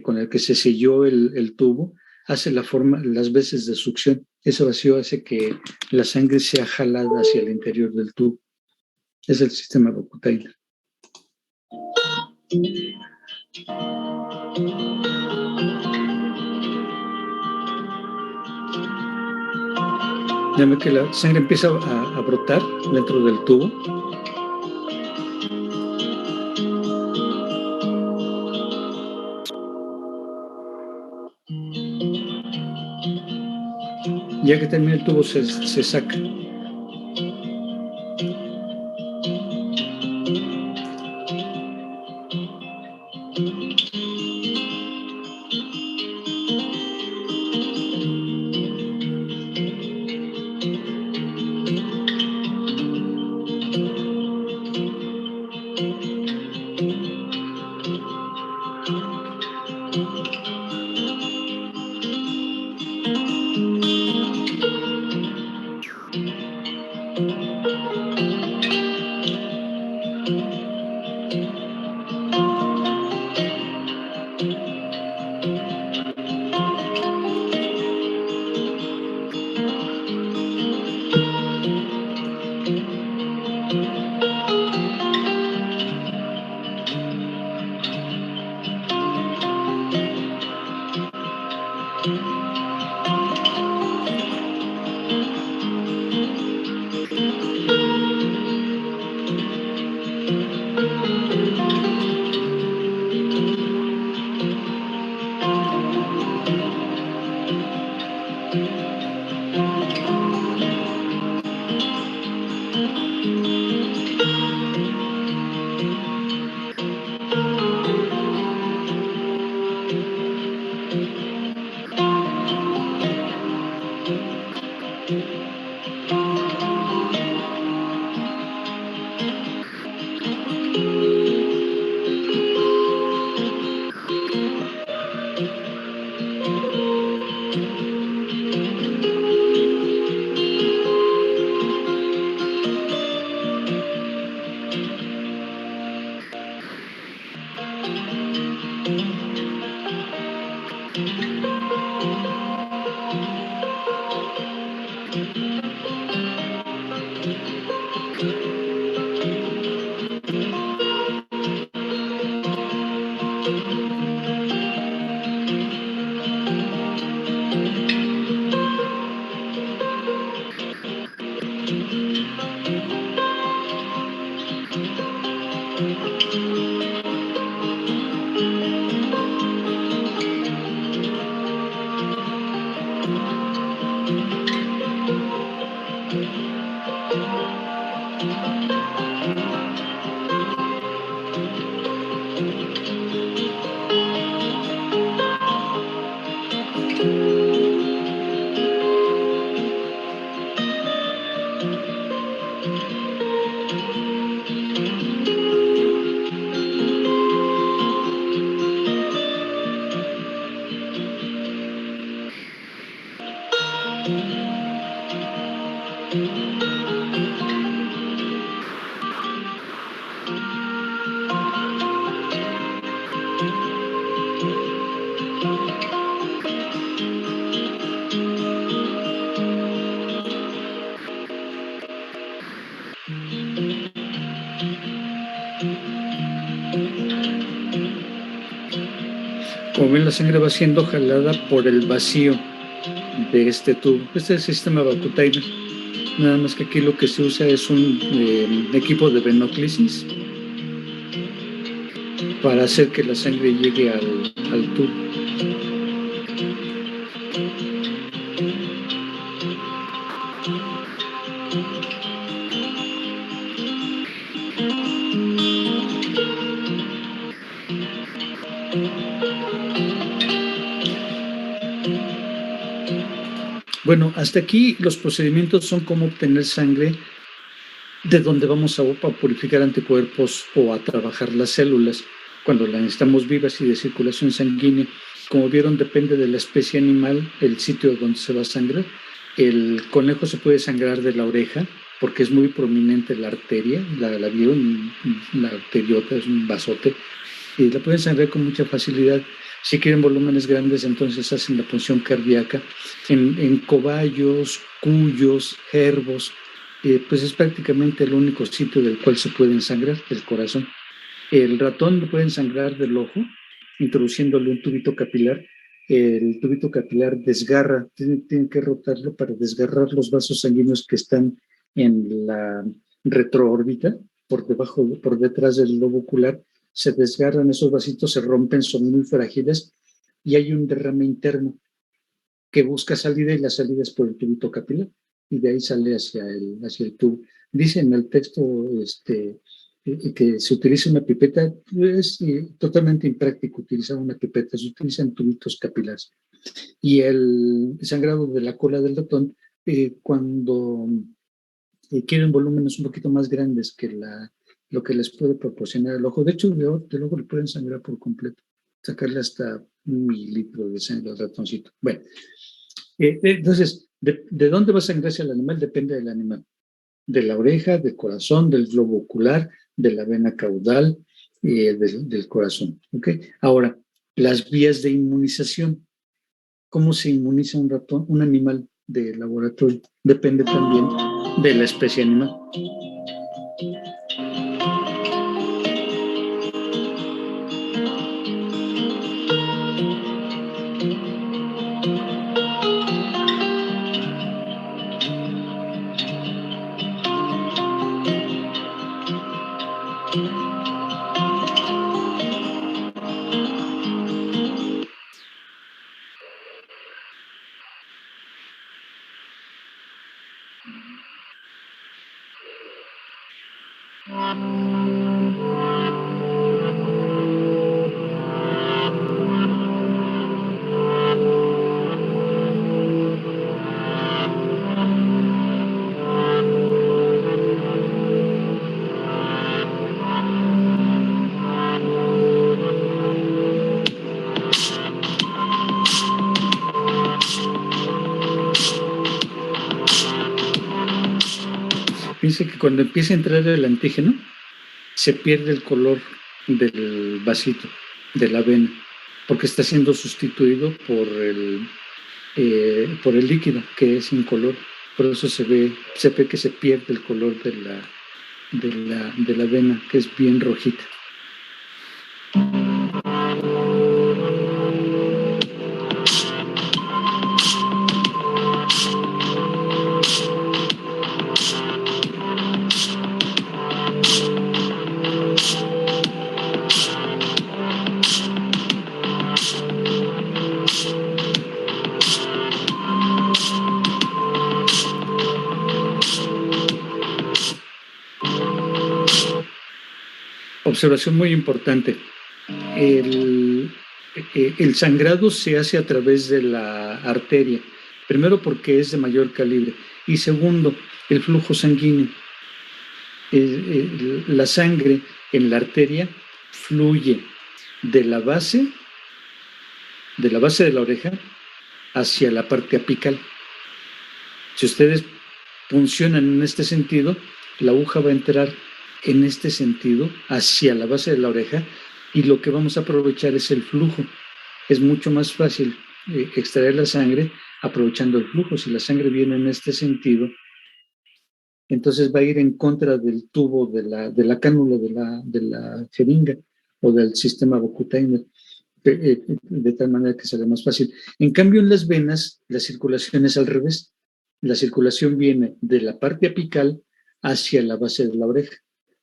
con el que se selló el tubo hace las veces de succión. Ese vacío hace que la sangre sea jalada hacia el interior del tubo. Es el sistema Vacutainer. Ya ve que la sangre empieza a brotar dentro del tubo. Ya que termina el tubo se saca. Como ven, la sangre va siendo jalada por el vacío de este tubo. Este es el sistema Vacutainer. Nada más que aquí lo que se usa es un equipo de venoclisis para hacer que la sangre llegue al tubo. Bueno, hasta aquí los procedimientos son cómo obtener sangre de donde vamos a purificar anticuerpos o a trabajar las células cuando las necesitamos vivas y de circulación sanguínea. Como vieron, depende de la especie animal, el sitio donde se va a sangrar. El conejo se puede sangrar de la oreja porque es muy prominente la arteria, la vieron, la arteriota es un vasote, y la pueden sangrar con mucha facilidad. Si quieren volúmenes grandes, entonces hacen la punción cardíaca. En cobayos, cuyos, jerbos, pues es prácticamente el único sitio del cual se pueden sangrar, el corazón. El ratón lo pueden sangrar del ojo, introduciéndole un tubito capilar. El tubito capilar desgarra, tienen que rotarlo para desgarrar los vasos sanguíneos que están en la retroórbita, por detrás del lobo ocular. Se desgarran esos vasitos, se rompen, son muy frágiles y hay un derrame interno que busca salida y la salida es por el tubito capilar y de ahí sale hacia el tubo. Dice en el texto que se utiliza una pipeta, es totalmente impráctico utilizar una pipeta, se utilizan tubitos capilares. Y el sangrado de la cola del ratón, cuando quieren volúmenes un poquito más grandes que lo que les puede proporcionar el ojo. De hecho, del ojo le pueden sangrar por completo, sacarle hasta 1 mililitro de sangre al ratoncito. Bueno, entonces, ¿de dónde va a sangrarse el animal? Depende del animal. De la oreja, del corazón, del globo ocular, de la vena caudal, del corazón. ¿Okay? Ahora, las vías de inmunización. ¿Cómo se inmuniza un ratón, un animal de laboratorio? Depende también de la especie animal. Fíjense que cuando empieza a entrar el antígeno, se pierde el color del vasito, de la vena, porque está siendo sustituido por el líquido, que es incolor. Por eso se ve que se pierde el color de la vena, que es bien rojita. Observación muy importante. El sangrado se hace a través de la arteria. Primero porque es de mayor calibre y segundo, el flujo sanguíneo. La sangre en la arteria fluye de la base de la oreja hacia la parte apical. Si ustedes funcionan en este sentido, la aguja va a entrar en este sentido hacia la base de la oreja y lo que vamos a aprovechar es el flujo. Es mucho más fácil extraer la sangre aprovechando el flujo. Si la sangre viene en este sentido, entonces va a ir en contra del tubo de la cánula de la jeringa o del sistema Vacutainer. de tal manera que será más fácil. En cambio, en las venas, la circulación es al revés. La circulación viene de la parte apical hacia la base de la oreja.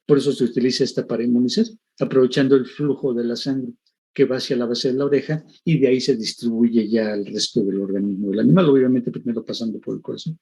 Por eso se utiliza esta para inmunizar, aprovechando el flujo de la sangre que va hacia la base de la oreja y de ahí se distribuye ya al resto del organismo del animal, obviamente primero pasando por el corazón.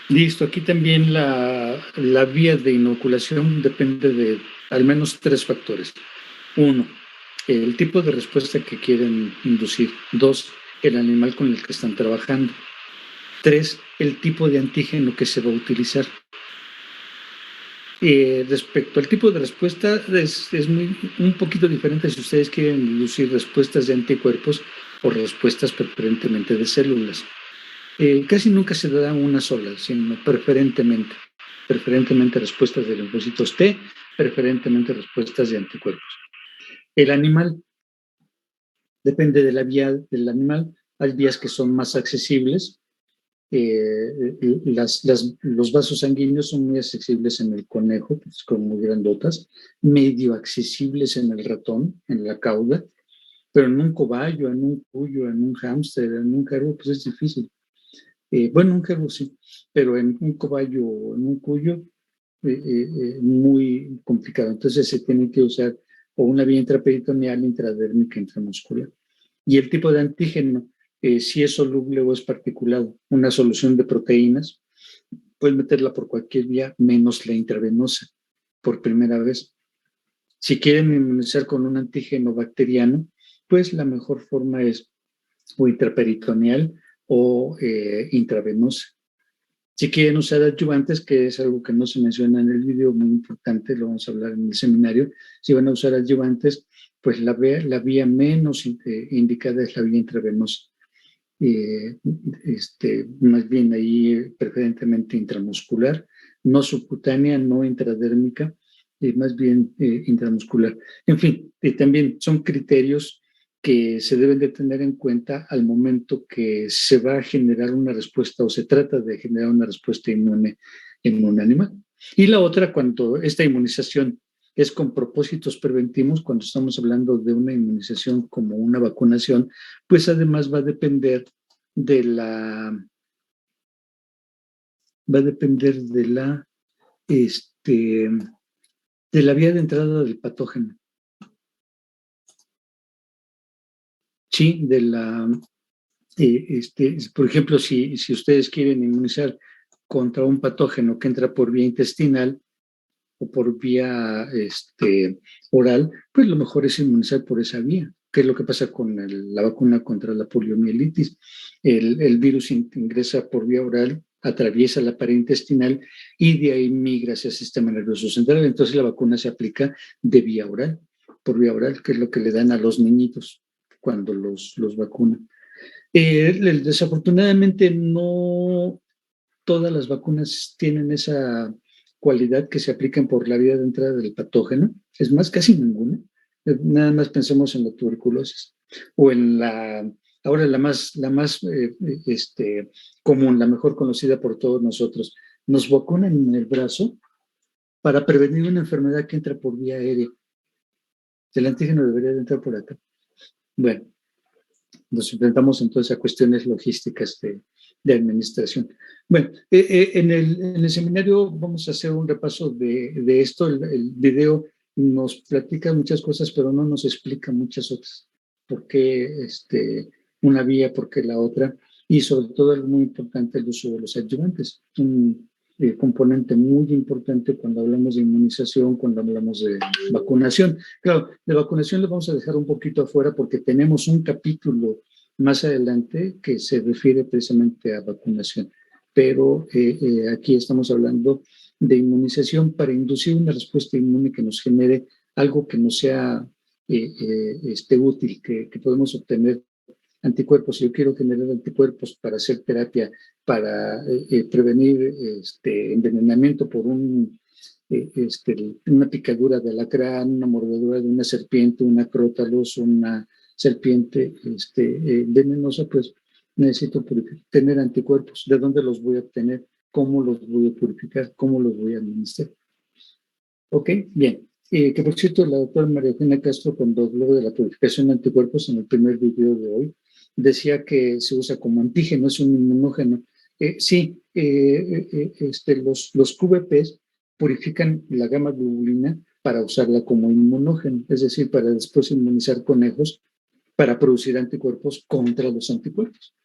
Listo, aquí también la vía de inoculación depende de al menos 3 factores. 1, el tipo de respuesta que quieren inducir. 2, el animal con el que están trabajando. 3, el tipo de antígeno que se va a utilizar. Respecto al tipo de respuesta, es un poquito diferente si ustedes quieren inducir respuestas de anticuerpos o respuestas preferentemente de células. Casi nunca se da una sola, sino preferentemente respuestas de linfocitos T, preferentemente respuestas de anticuerpos. El animal, depende de la vía del animal, hay vías que son más accesibles. Los vasos sanguíneos son muy accesibles en el conejo, pues, como muy grandotas, medio accesibles en el ratón, en la cauda, pero en un cobayo, en un cuyo, en un hámster, en un carbo, pues es difícil. Bueno, un carbo sí, pero en un cobayo o en un cuyo, muy complicado. Entonces se tiene que usar o una vía intraperitoneal, intradérmica, intramuscular. Y el tipo de antígeno, si es soluble o es particulado, una solución de proteínas, puedes meterla por cualquier vía, menos la intravenosa, por primera vez. Si quieren inmunizar con un antígeno bacteriano, pues la mejor forma es o intraperitoneal o intravenosa. Si quieren usar adyuvantes, que es algo que no se menciona en el video, muy importante, lo vamos a hablar en el seminario, si van a usar adyuvantes, pues la vía menos indicada es la vía intravenosa. Más bien ahí preferentemente intramuscular, no subcutánea, no intradérmica, más bien intramuscular. En fin, también son criterios que se deben de tener en cuenta al momento que se va a generar una respuesta o se trata de generar una respuesta inmune en un animal. Y la otra, cuando esta inmunización es con propósitos preventivos, cuando estamos hablando de una inmunización como una vacunación, pues además va a depender de la vía de entrada del patógeno. Sí, por ejemplo, si ustedes quieren inmunizar contra un patógeno que entra por vía intestinal o por vía oral, pues lo mejor es inmunizar por esa vía. ¿Qué es lo que pasa con la vacuna contra la poliomielitis? El virus ingresa por vía oral, atraviesa la pared intestinal y de ahí migra hacia el sistema nervioso central. Entonces la vacuna se aplica de vía oral, por vía oral, que es lo que le dan a los niñitos cuando los vacunan. Desafortunadamente no todas las vacunas tienen esa cualidad que se aplican por la vía de entrada del patógeno. Es más, casi ninguna. Nada más pensemos en la tuberculosis o en ahora la más común, la mejor conocida por todos nosotros. Nos vacunan en el brazo para prevenir una enfermedad que entra por vía aérea. El antígeno debería de entrar por acá. Bueno, nos enfrentamos entonces a cuestiones logísticas de administración. Bueno, en el seminario vamos a hacer un repaso de esto. El video nos platica muchas cosas, pero no nos explica muchas otras. ¿Por qué una vía, por qué la otra? Y sobre todo, algo muy importante, el uso de los adyuvantes. Un componente muy importante cuando hablamos de inmunización, cuando hablamos de vacunación. Claro, de vacunación lo vamos a dejar un poquito afuera porque tenemos un capítulo más adelante que se refiere precisamente a vacunación. Pero aquí estamos hablando de inmunización para inducir una respuesta inmune que nos genere algo que nos sea útil, que podemos obtener anticuerpos. Si yo quiero generar anticuerpos para hacer terapia, para prevenir envenenamiento por una picadura de alacrán, una mordedura de una serpiente, una crótalos, una serpiente venenosa, pues necesito tener anticuerpos. ¿De dónde los voy a obtener? ¿Cómo los voy a purificar? ¿Cómo los voy a administrar? Ok, bien. Que por cierto, la doctora María Eugenia Castro, cuando habló de la purificación de anticuerpos en el primer video de hoy, decía que se usa como antígeno, es un inmunógeno. Sí, los QVPs purifican la gamma globulina para usarla como inmunógeno, es decir, para después inmunizar conejos para producir anticuerpos contra los anticuerpos,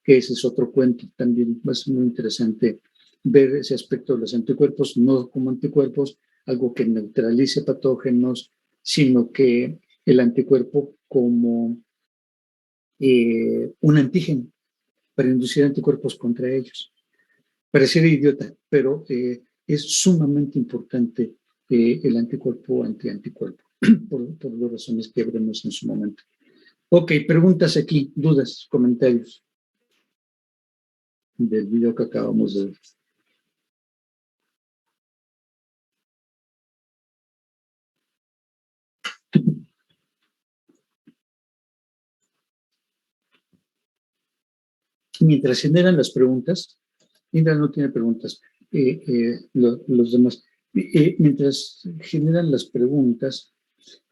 que ese es otro cuento también, va a ser muy interesante ver ese aspecto de los anticuerpos, no como anticuerpos, algo que neutralice patógenos, sino que el anticuerpo como un antígeno para inducir anticuerpos contra ellos. Pareciera idiota, pero es sumamente importante el anticuerpo anti-anticuerpo, por las razones que veremos en su momento. Ok, preguntas aquí, dudas, comentarios del video que acabamos de ver. Mientras generan las preguntas, Indra no tiene preguntas, los demás, mientras generan las preguntas,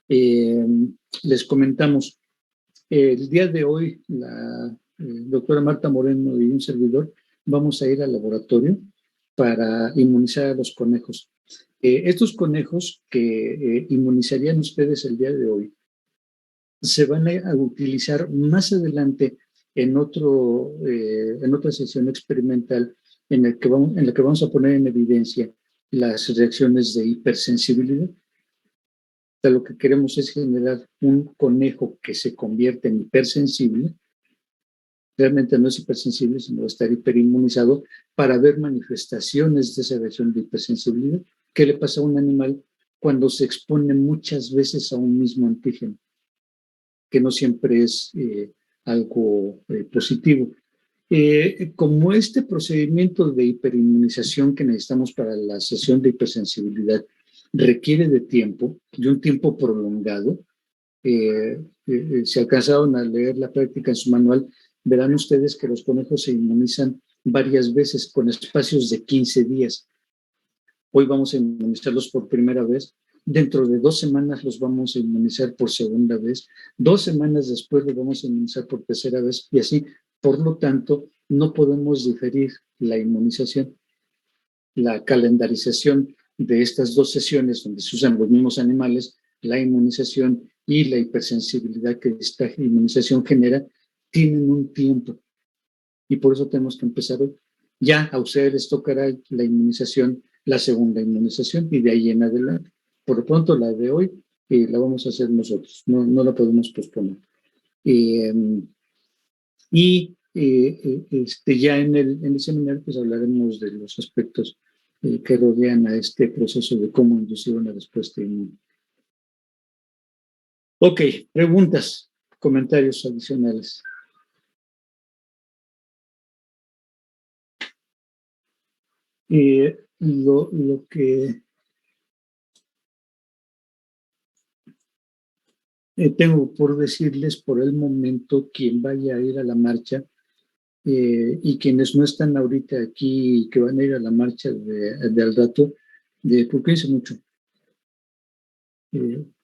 les comentamos, el día de hoy la doctora Marta Moreno y un servidor vamos a ir al laboratorio para inmunizar a los conejos. Estos conejos que inmunizarían ustedes el día de hoy se van a utilizar más adelante en otra sesión experimental en la que vamos a poner en evidencia las reacciones de hipersensibilidad. Lo que queremos es generar un conejo que se convierte en hipersensible. Realmente no es hipersensible, sino va a estar hiperinmunizado para ver manifestaciones de esa reacción de hipersensibilidad. ¿Qué le pasa a un animal cuando se expone muchas veces a un mismo antígeno? Que no siempre es algo positivo. Como este procedimiento de hiperinmunización que necesitamos para la sesión de hipersensibilidad requiere de tiempo, de un tiempo prolongado, si alcanzaron a leer la práctica en su manual, verán ustedes que los conejos se inmunizan varias veces con espacios de 15 días. Hoy vamos a inmunizarlos por primera vez. Dentro de 2 semanas los vamos a inmunizar por segunda vez. 2 semanas después los vamos a inmunizar por tercera vez y así. Por lo tanto, no podemos diferir la inmunización. La calendarización de estas 2 sesiones donde se usan los mismos animales, la inmunización y la hipersensibilidad que esta inmunización genera, tienen un tiempo. Y por eso tenemos que empezar hoy. Ya a ustedes les tocará la inmunización, la segunda inmunización, y de ahí en adelante. Por lo pronto, la de hoy la vamos a hacer nosotros, no la podemos posponer. Ya en el seminario pues hablaremos de los aspectos que rodean a este proceso de cómo inducir una respuesta inmune. Ok, preguntas, comentarios adicionales. Lo que tengo por decirles por el momento, quien vaya a ir a la marcha y quienes no están ahorita aquí y que van a ir a la marcha de al rato, cuídense mucho.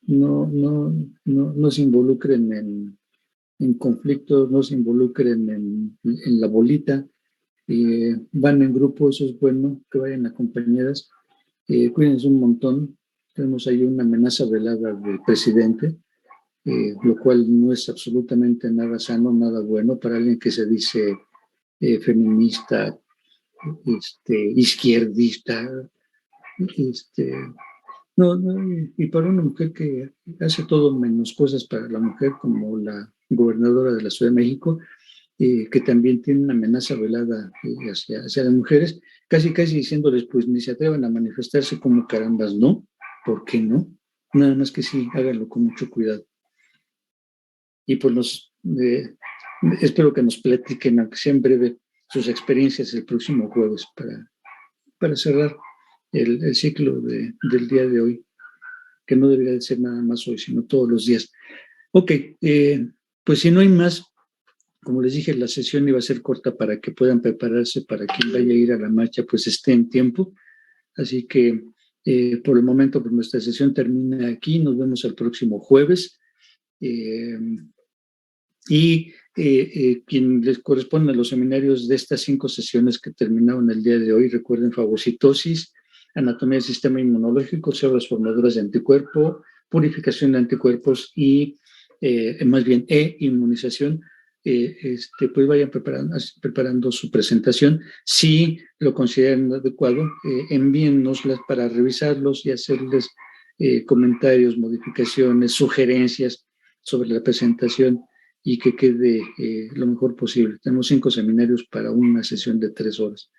No se involucren en conflictos, no se involucren en la bolita. Van en grupo, eso es bueno, que vayan acompañadas. Cuídense un montón. Tenemos ahí una amenaza velada del presidente, lo cual no es absolutamente nada sano, nada bueno para alguien que se dice feminista, izquierdista, y para una mujer que hace todo menos cosas para la mujer, como la gobernadora de la Ciudad de México, que también tiene una amenaza velada hacia las mujeres, casi diciéndoles, pues ni se atrevan a manifestarse como carambas, ¿no? ¿Por qué no? Nada más que sí, háganlo con mucho cuidado. Y pues espero que nos platiquen, aunque sea en breve, sus experiencias el próximo jueves para cerrar el ciclo del día de hoy, que no debería de ser nada más hoy, sino todos los días. Ok, pues si no hay más, como les dije, la sesión iba a ser corta para que puedan prepararse, para quien vaya a ir a la marcha, pues esté en tiempo. Así que por el momento, pues nuestra sesión termina aquí. Nos vemos el próximo jueves. Quien les corresponde a los seminarios de estas 5 sesiones que terminaron el día de hoy, recuerden fagocitosis, anatomía del sistema inmunológico, células formadoras de anticuerpo, purificación de anticuerpos y inmunización. pues vayan preparando su presentación. Si lo consideran adecuado, envíennoslas para revisarlos y hacerles comentarios, modificaciones, sugerencias sobre la presentación y que quede lo mejor posible. Tenemos 5 seminarios para una sesión de 3 horas.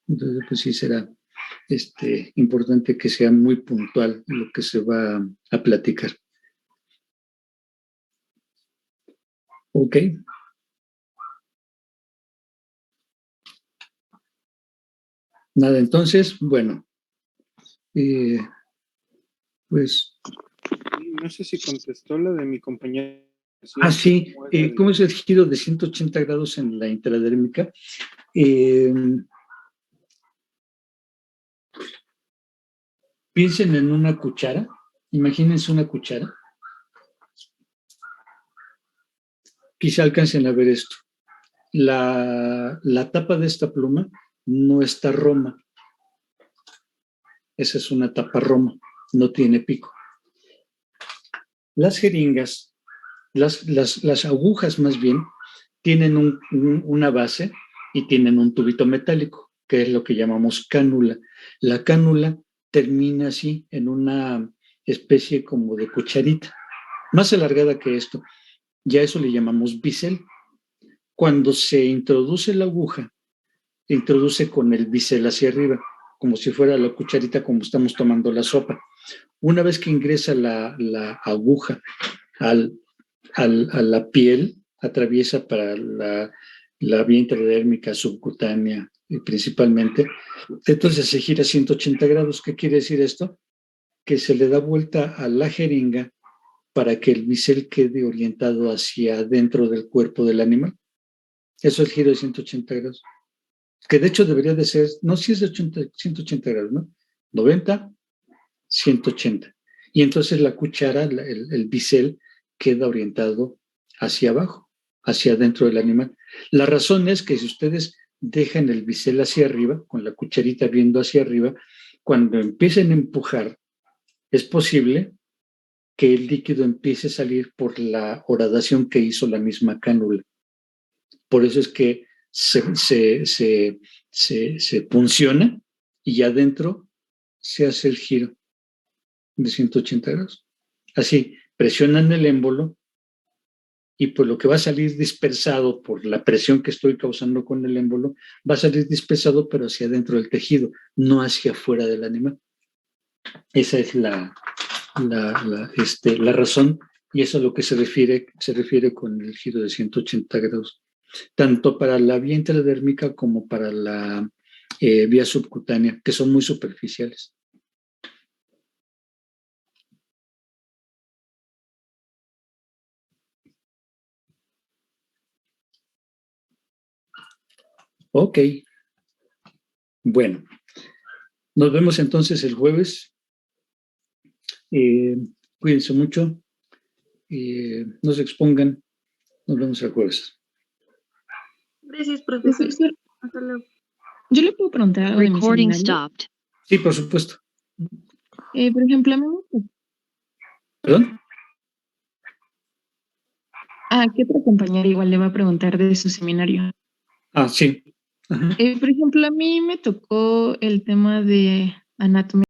Entonces, pues sí será importante que sea muy puntual lo que se va a platicar. Ok. Nada, entonces, bueno, pues... No sé si contestó la de mi compañera. Sí, ¿cómo es el giro de 180 grados en la intradérmica? Piensen en una cuchara, imagínense una cuchara. Quizá alcancen a ver esto. La tapa de esta pluma no está roma. Esa es una tapa roma, no tiene pico. Las jeringas, las agujas más bien, tienen una base y tienen un tubito metálico, que es lo que llamamos cánula. La cánula termina así en una especie como de cucharita, más alargada que esto. Ya eso le llamamos bisel. Cuando se introduce la aguja, se introduce con el bisel hacia arriba, como si fuera la cucharita como estamos tomando la sopa. Una vez que ingresa la aguja a la piel, atraviesa para la vía intradérmica subcutánea principalmente, entonces se gira 180 grados. ¿Qué quiere decir esto? Que se le da vuelta a la jeringa para que el bisel quede orientado hacia adentro del cuerpo del animal. Eso es el giro de 180 grados. Que de hecho debería de ser, no si es de 180 grados, ¿no? 90, 180. Y entonces la cuchara, el bisel, queda orientado hacia abajo, hacia adentro del animal. La razón es que si ustedes dejan el bisel hacia arriba, con la cucharita viendo hacia arriba, cuando empiecen a empujar, es posible que el líquido empiece a salir por la horadación que hizo la misma cánula. Por eso es que se funciona y adentro se hace el giro de 180 grados. Así, presionan el émbolo y pues lo que va a salir dispersado por la presión que estoy causando con el émbolo, va a salir dispersado pero hacia adentro del tejido, no hacia afuera del animal. Esa es la razón, y eso es a lo que se refiere con el giro de 180 grados, tanto para la vía intradérmica como para la vía subcutánea, que son muy superficiales. Ok. Bueno, nos vemos entonces el jueves. Cuídense mucho. No se expongan. Nos vemos el jueves. Gracias, profesor. Hasta luego. Yo le puedo preguntar algo de mi seminario. Sí, por supuesto. Por ejemplo, a mí ¿Perdón? ¿qué otra compañera igual le va a preguntar de su seminario? Sí. Ajá. Por ejemplo, a mí me tocó el tema de anatomía